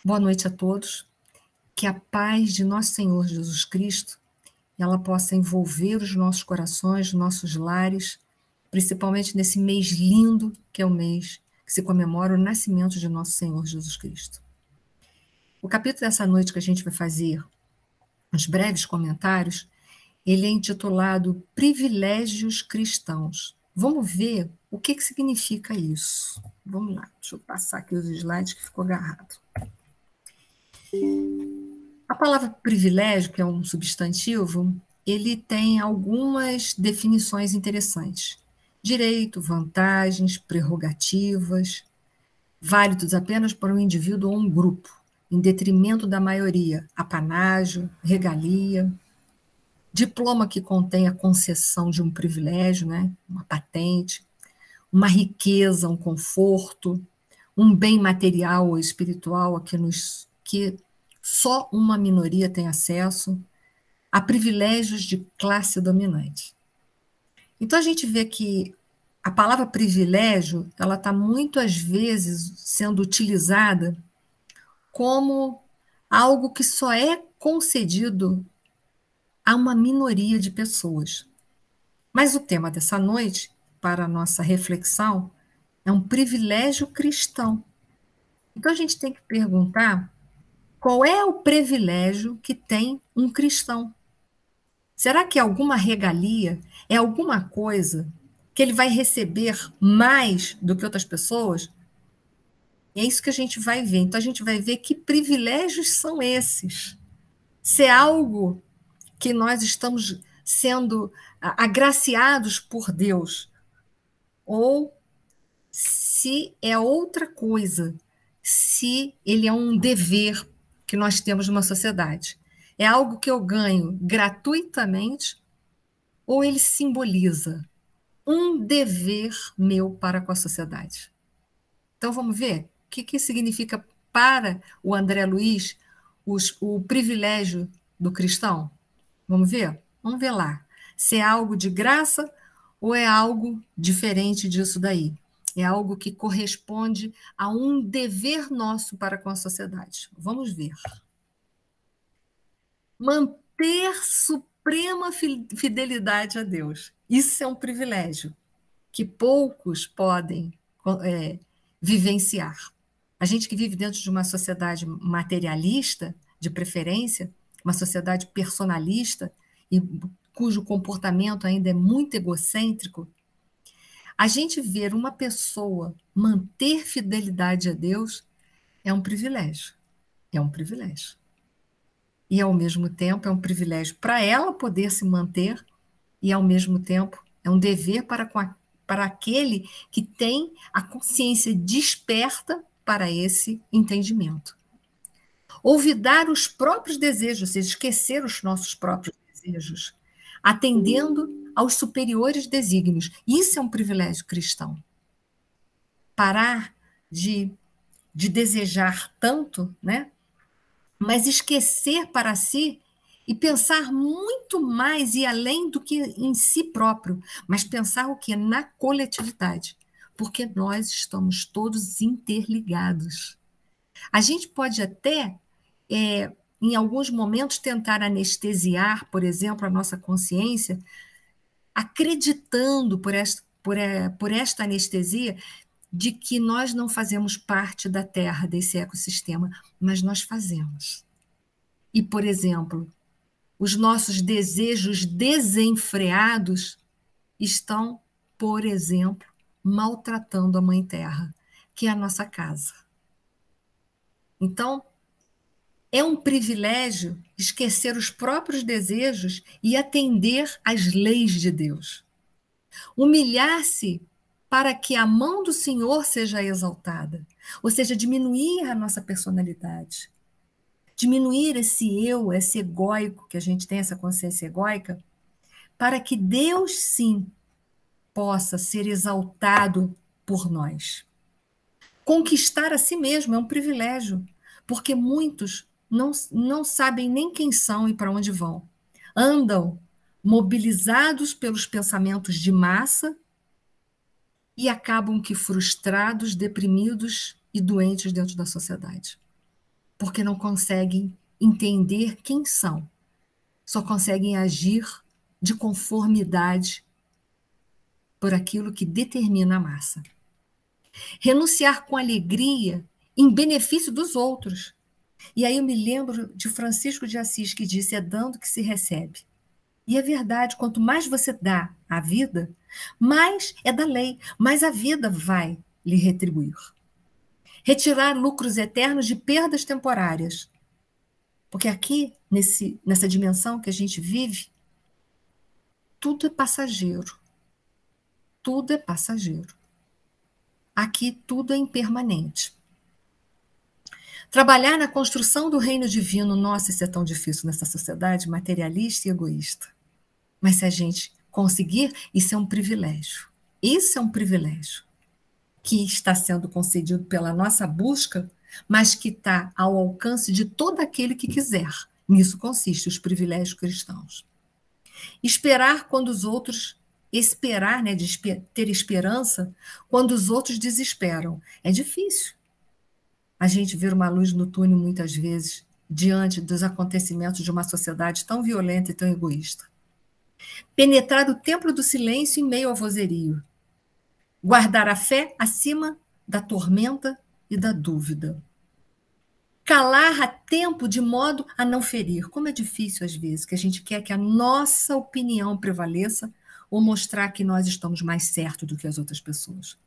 Boa noite a todos. Que a paz de nosso Senhor Jesus Cristo, ela possa envolver os nossos corações, os nossos lares, principalmente nesse mês lindo, que é o mês que se comemora o nascimento de nosso Senhor Jesus Cristo. O capítulo dessa noite que a gente vai fazer uns breves comentários, ele é intitulado Privilégios Cristãos. Vamos ver o que significa isso. Vamos lá, deixa eu passar aqui os slides que ficou agarrado. A palavra privilégio, que é um substantivo, ele tem algumas definições interessantes. Direito, vantagens, prerrogativas, válidos apenas para um indivíduo ou um grupo, em detrimento da maioria, apanágio, regalia, diploma que contém a concessão de um privilégio, né? Uma patente, uma riqueza, um conforto, um bem material ou espiritual que só uma minoria tem acesso, a privilégios de classe dominante. Então a gente vê que a palavra privilégio, ela está muitas vezes sendo utilizada como algo que só é concedido a uma minoria de pessoas. Mas o tema dessa noite, para a nossa reflexão, é um privilégio cristão. Então a gente tem que perguntar qual é o privilégio que tem um cristão. Será que é alguma regalia? É alguma coisa que ele vai receber mais do que outras pessoas? E é isso que a gente vai ver. Então a gente vai ver que privilégios são esses. Se é algo que nós estamos sendo agraciados por Deus, ou se é outra coisa, se ele é um dever que nós temos numa sociedade. É algo que eu ganho gratuitamente ou ele simboliza um dever meu para com a sociedade? Então vamos ver o que significa para o André Luiz o privilégio do cristão? Vamos ver? Vamos ver lá. Se é algo de graça ou é algo diferente disso daí? É algo que corresponde a um dever nosso para com a sociedade. Vamos ver. Manter suprema fidelidade a Deus. Isso é um privilégio que poucos podem vivenciar. A gente que vive dentro de uma sociedade materialista, de preferência, uma sociedade personalista, e cujo comportamento ainda é muito egocêntrico, a gente ver uma pessoa manter fidelidade a Deus é um privilégio. É um privilégio. E, ao mesmo tempo, é um privilégio para ela poder se manter e, ao mesmo tempo, é um dever para aquele que tem a consciência desperta para esse entendimento. Olvidar os próprios desejos, ou seja, esquecer os nossos próprios desejos, atendendo aos superiores desígnios. Isso é um privilégio cristão. Parar de desejar tanto, né? Mas esquecer para si e pensar muito mais e além do que em si próprio, mas pensar o quê? Na coletividade, porque nós estamos todos interligados. A gente pode até, em alguns momentos, tentar anestesiar, por exemplo, a nossa consciência, acreditando por esta anestesia de que nós não fazemos parte da Terra, desse ecossistema, mas nós fazemos. E, por exemplo, os nossos desejos desenfreados estão, por exemplo, maltratando a Mãe Terra, que é a nossa casa. Então, é um privilégio esquecer os próprios desejos e atender às leis de Deus. Humilhar-se para que a mão do Senhor seja exaltada, ou seja, diminuir a nossa personalidade, diminuir esse eu, esse egóico que a gente tem, essa consciência egóica, para que Deus, sim, possa ser exaltado por nós. Conquistar a si mesmo é um privilégio, porque muitos não sabem nem quem são e para onde vão. Andam mobilizados pelos pensamentos de massa e acabam que frustrados, deprimidos e doentes dentro da sociedade. porque não conseguem entender quem são, só conseguem agir de conformidade por aquilo que determina a massa. Renunciar com alegria em benefício dos outros. E aí eu me lembro de Francisco de Assis, que disse: é dando que se recebe. E é verdade, quanto mais você dá à vida, mais é da lei, mais a vida vai lhe retribuir. Retirar lucros eternos de perdas temporárias. Porque aqui, nessa dimensão que a gente vive, tudo é passageiro. Tudo é passageiro. Aqui tudo é impermanente. Trabalhar na construção do reino divino, nossa, isso é tão difícil nessa sociedade materialista e egoísta. Mas se a gente conseguir, isso é um privilégio. Isso é um privilégio que está sendo concedido pela nossa busca, mas que está ao alcance de todo aquele que quiser. Nisso consiste os privilégios cristãos. Esperar quando os outros... Esperar, né, de ter esperança quando os outros desesperam. É difícil. A gente ver uma luz no túnel muitas vezes diante dos acontecimentos de uma sociedade tão violenta e tão egoísta. Penetrar o templo do silêncio em meio ao vozerio. Guardar a fé acima da tormenta e da dúvida. Calar a tempo de modo a não ferir. Como é difícil às vezes, que a gente quer que a nossa opinião prevaleça ou mostrar que nós estamos mais certos do que as outras pessoas.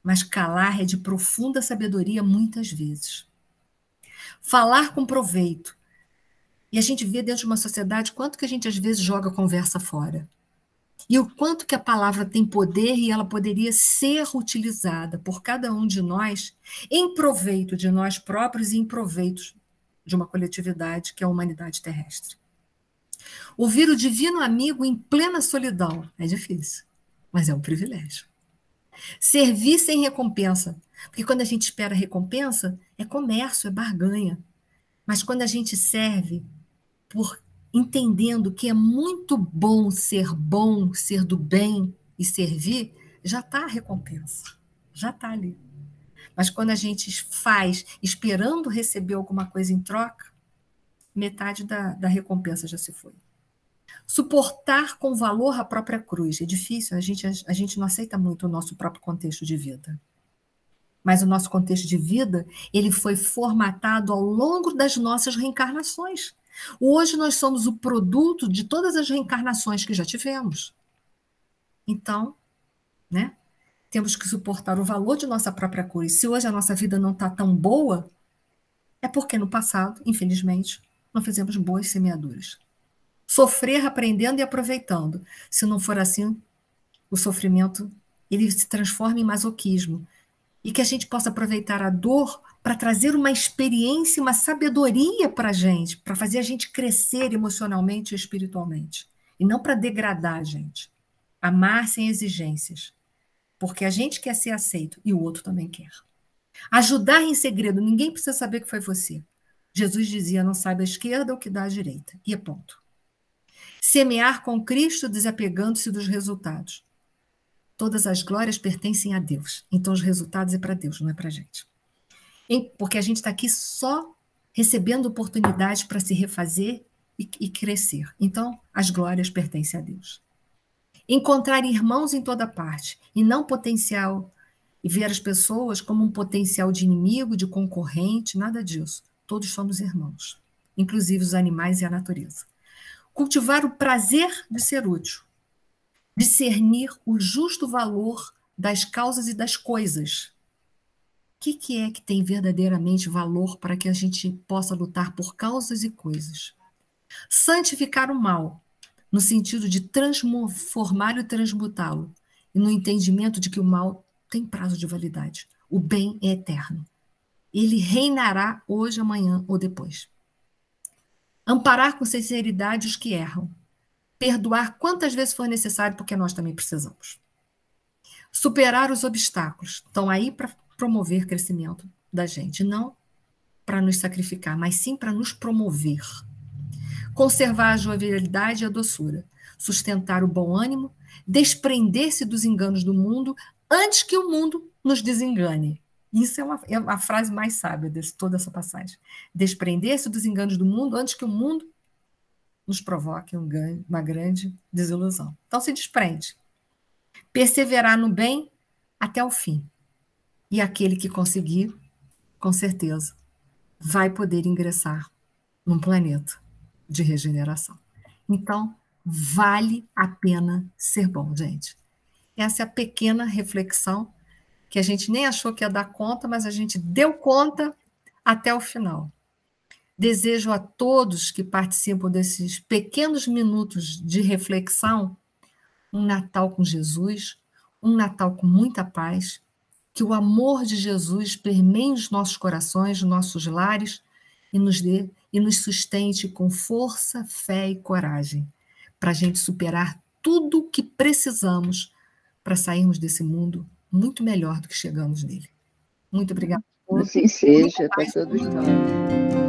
Mas calar é de profunda sabedoria muitas vezes. Falar com proveito. E a gente vê dentro de uma sociedade quanto que a gente às vezes joga a conversa fora. E o quanto que a palavra tem poder e ela poderia ser utilizada por cada um de nós em proveito de nós próprios e em proveito de uma coletividade que é a humanidade terrestre. Ouvir o divino amigo em plena solidão é difícil, mas é um privilégio. Servir sem recompensa, porque quando a gente espera recompensa, é comércio, é barganha. Mas quando a gente serve por entendendo que é muito bom, ser do bem e servir, já está a recompensa, já está ali. Mas quando a gente faz esperando receber alguma coisa em troca, metade da recompensa já se foi. Suportar com valor a própria cruz. É difícil, a gente não aceita muito o nosso próprio contexto de vida. Mas o nosso contexto de vida, ele foi formatado ao longo das nossas reencarnações. Hoje nós somos o produto de todas as reencarnações que já tivemos. Então, né, temos que suportar o valor de nossa própria cruz. Se hoje a nossa vida não está tão boa, é porque no passado, infelizmente, não fizemos boas semeaduras. Sofrer aprendendo e aproveitando. Se não for assim, o sofrimento ele se transforma em masoquismo. E que a gente possa aproveitar a dor para trazer uma experiência, uma sabedoria para a gente, para fazer a gente crescer emocionalmente e espiritualmente. E não para degradar a gente. Amar sem exigências. Porque a gente quer ser aceito e o outro também quer. Ajudar em segredo. Ninguém precisa saber que foi você. Jesus dizia, não saiba a esquerda o que dá à direita. E é ponto. Semear com Cristo, desapegando-se dos resultados. Todas as glórias pertencem a Deus. Então, os resultados é para Deus, não é para a gente. Porque a gente está aqui só recebendo oportunidades para se refazer e crescer. Então, as glórias pertencem a Deus. Encontrar irmãos em toda parte, e não potencial, e ver as pessoas como um potencial de inimigo, de concorrente, nada disso. Todos somos irmãos, inclusive os animais e a natureza. Cultivar o prazer de ser útil. Discernir o justo valor das causas e das coisas. O que é que tem verdadeiramente valor para que a gente possa lutar por causas e coisas? Santificar o mal, no sentido de transformá-lo e transmutá-lo, e no entendimento de que o mal tem prazo de validade. O bem é eterno. Ele reinará hoje, amanhã ou depois. Amparar com sinceridade os que erram. Perdoar quantas vezes for necessário, porque nós também precisamos. Superar os obstáculos. Estão aí para promover crescimento da gente, não para nos sacrificar, mas sim para nos promover. Conservar a jovialidade e a doçura. Sustentar o bom ânimo, desprender-se dos enganos do mundo antes que o mundo nos desengane. Isso é a frase mais sábia de toda essa passagem. Desprender-se dos enganos do mundo antes que o mundo nos provoque uma grande desilusão. Então, se desprende. Perseverar no bem até o fim. E aquele que conseguir, com certeza, vai poder ingressar num planeta de regeneração. Então, vale a pena ser bom, gente. Essa é a pequena reflexão que a gente nem achou que ia dar conta, mas a gente deu conta até o final. Desejo a todos que participam desses pequenos minutos de reflexão um Natal com Jesus, um Natal com muita paz, que o amor de Jesus permeie os nossos corações, os nossos lares e nos dê e nos sustente com força, fé e coragem, para a gente superar tudo o que precisamos para sairmos desse mundo muito melhor do que chegamos nele. Muito obrigada a todos. Assim seja para todos nós.